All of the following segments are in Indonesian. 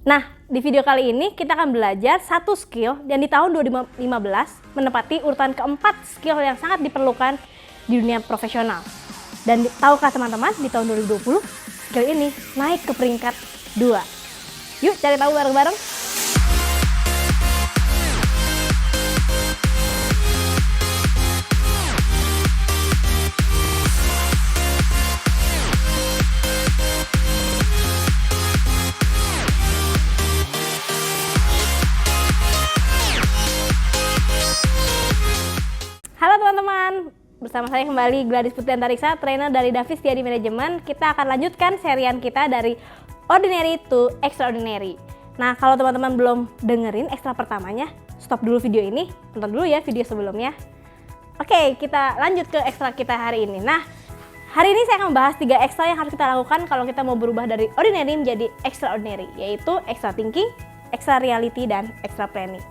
Nah, di video kali ini kita akan belajar satu skill yang di tahun 2015 menempati urutan keempat skill yang sangat diperlukan di dunia profesional. Dan tahukah teman-teman, di tahun 2020 skill ini naik ke peringkat 2. Yuk cari tahu bareng-bareng. Halo teman-teman, bersama saya kembali Gladys Putri Antariksa, trainer dari Davis Tiadi Manajemen. Kita akan lanjutkan serian kita dari Ordinary to Extraordinary. Nah, kalau teman-teman belum dengerin ekstra pertamanya, stop dulu video ini, tonton dulu ya video sebelumnya. Oke, kita lanjut ke ekstra kita hari ini. Nah, hari ini saya akan membahas 3 ekstra yang harus kita lakukan kalau kita mau berubah dari ordinary menjadi extraordinary, yaitu extra thinking, extra reality, dan extra planning.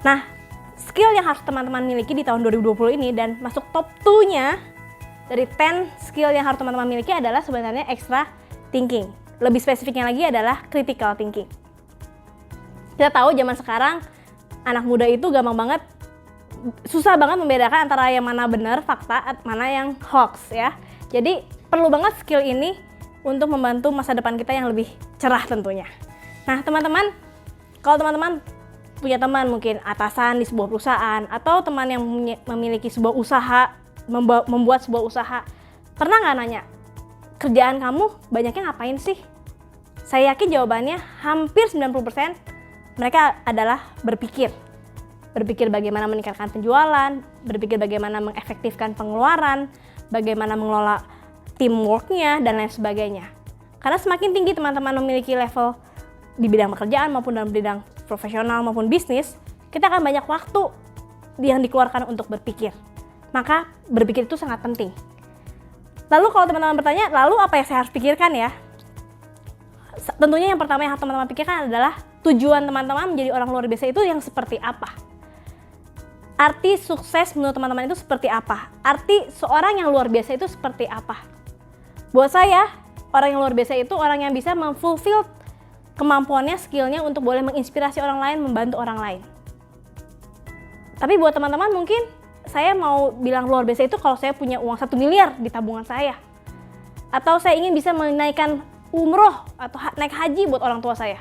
Nah, skill yang harus teman-teman miliki di tahun 2020 ini dan masuk top 2-nya dari 10 skill yang harus teman-teman miliki adalah sebenarnya extra thinking. Lebih spesifiknya lagi adalah critical thinking. Kita tahu zaman sekarang anak muda itu gampang banget, susah banget membedakan antara yang mana benar fakta, mana yang hoax ya. Jadi perlu banget skill ini untuk membantu masa depan kita yang lebih cerah tentunya. Nah teman-teman, kalau teman-teman punya teman mungkin atasan di sebuah perusahaan atau teman yang memiliki sebuah usaha, membuat sebuah usaha, pernah nggak nanya, kerjaan kamu banyaknya ngapain sih? Saya yakin jawabannya hampir 90% mereka adalah berpikir bagaimana meningkatkan penjualan, berpikir bagaimana mengefektifkan pengeluaran, bagaimana mengelola teamworknya, dan lain sebagainya. Karena semakin tinggi teman-teman memiliki level di bidang pekerjaan maupun dalam bidang profesional maupun bisnis, kita akan banyak waktu yang dikeluarkan untuk berpikir. Maka berpikir itu sangat penting. Lalu kalau teman-teman bertanya, lalu apa yang saya harus pikirkan ya? Tentunya yang pertama yang harus teman-teman pikirkan adalah tujuan teman-teman menjadi orang luar biasa itu yang seperti apa? Arti sukses menurut teman-teman itu seperti apa? Arti seorang yang luar biasa itu seperti apa? Buat saya, orang yang luar biasa itu orang yang bisa memfulfill kemampuannya, skillnya untuk boleh menginspirasi orang lain, membantu orang lain. Tapi buat teman-teman mungkin saya mau bilang luar biasa itu kalau saya punya uang 1 miliar di tabungan saya. Atau saya ingin bisa menaikkan umroh atau naik haji buat orang tua saya.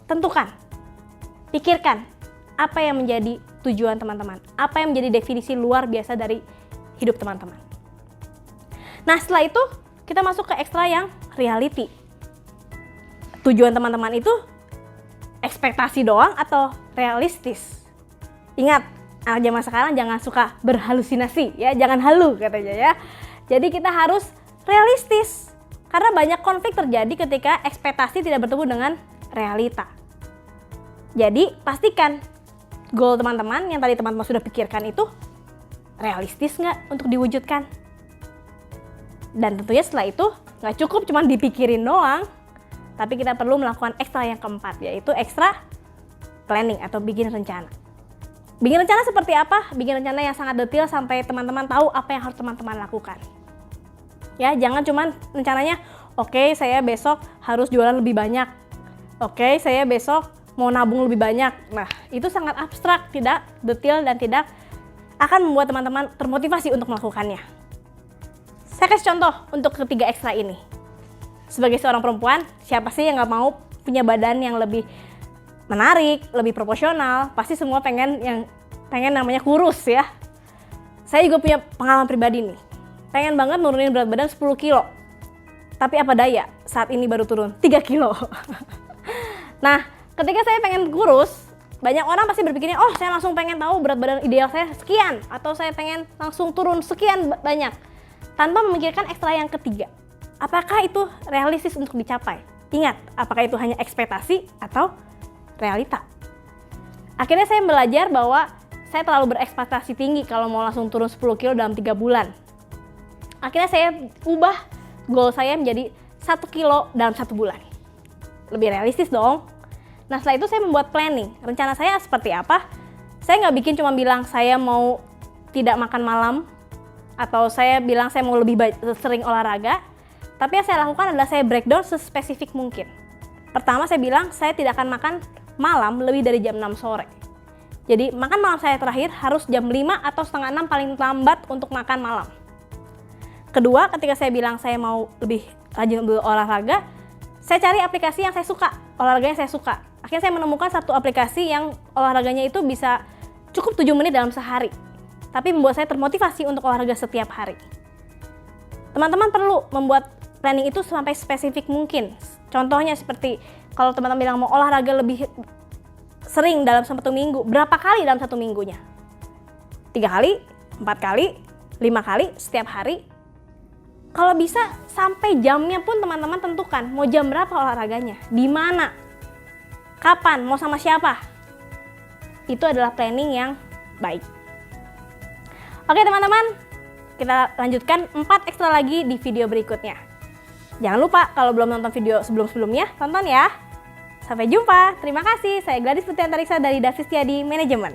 Tentukan, pikirkan apa yang menjadi tujuan teman-teman. Apa yang menjadi definisi luar biasa dari hidup teman-teman. Nah setelah itu kita masuk ke ekstra yang reality. Tujuan teman-teman itu ekspektasi doang atau realistis? Ingat, anak zaman sekarang jangan suka berhalusinasi ya, jangan halu katanya ya. Jadi kita harus realistis karena banyak konflik terjadi ketika ekspektasi tidak bertemu dengan realita. Jadi pastikan goal teman-teman yang tadi teman-teman sudah pikirkan itu realistis nggak untuk diwujudkan. Dan tentunya setelah itu nggak cukup cuma dipikirin doang. Tapi kita perlu melakukan ekstra yang keempat, yaitu ekstra planning atau bikin rencana. Bikin rencana seperti apa? Bikin rencana yang sangat detail sampai teman-teman tahu apa yang harus teman-teman lakukan. Ya, jangan cuman rencananya, oke, saya besok harus jualan lebih banyak. Oke, saya besok mau nabung lebih banyak. Nah, itu sangat abstrak, tidak detail, dan tidak akan membuat teman-teman termotivasi untuk melakukannya. Saya kasih contoh untuk ketiga ekstra ini. Sebagai seorang perempuan, siapa sih yang nggak mau punya badan yang lebih menarik, lebih proporsional? Pasti semua pengen namanya kurus ya. Saya juga punya pengalaman pribadi nih. Pengen banget nurunin berat badan 10 kilo. Tapi apa daya, saat ini baru turun 3 kilo. Nah, ketika saya pengen kurus, banyak orang pasti berpikirnya, oh saya langsung pengen tahu berat badan ideal saya sekian. Atau saya pengen langsung turun sekian banyak. Tanpa memikirkan ekstra yang ketiga. Apakah itu realistis untuk dicapai? Ingat, apakah itu hanya ekspektasi atau realita? Akhirnya saya belajar bahwa saya terlalu berekspektasi tinggi kalau mau langsung turun 10 kilo dalam 3 bulan. Akhirnya saya ubah goal saya menjadi 1 kilo dalam 1 bulan. Lebih realistis dong. Nah setelah itu saya membuat planning. Rencana saya seperti apa? Saya nggak bikin cuma bilang saya mau tidak makan malam. Atau saya bilang saya mau lebih sering olahraga. Tapi yang saya lakukan adalah saya breakdown sespesifik mungkin. Pertama saya bilang saya tidak akan makan malam lebih dari jam 6 sore. Jadi makan malam saya terakhir harus jam 5 atau setengah 6 paling lambat untuk makan malam. Kedua, ketika saya bilang saya mau lebih rajin berolahraga, saya cari aplikasi yang saya suka, olahraga yang saya suka. Akhirnya saya menemukan satu aplikasi yang olahraganya itu bisa cukup 7 menit dalam sehari. Tapi membuat saya termotivasi untuk olahraga setiap hari. Teman-teman perlu membuat planning itu sampai spesifik mungkin. Contohnya seperti kalau teman-teman bilang mau olahraga lebih sering dalam 1 minggu, berapa kali dalam 1 minggunya? 3 kali, 4 kali, 5 kali setiap hari. Kalau bisa sampai jamnya pun teman-teman tentukan mau jam berapa olahraganya, di mana, kapan, mau sama siapa. Itu adalah planning yang baik. Oke teman-teman, kita lanjutkan 4 ekstra lagi di video berikutnya. Jangan lupa kalau belum nonton video sebelum-sebelumnya, tonton ya. Sampai jumpa. Terima kasih. Saya Gladys Putri Antariksa dari Davis Setiadi Manajemen.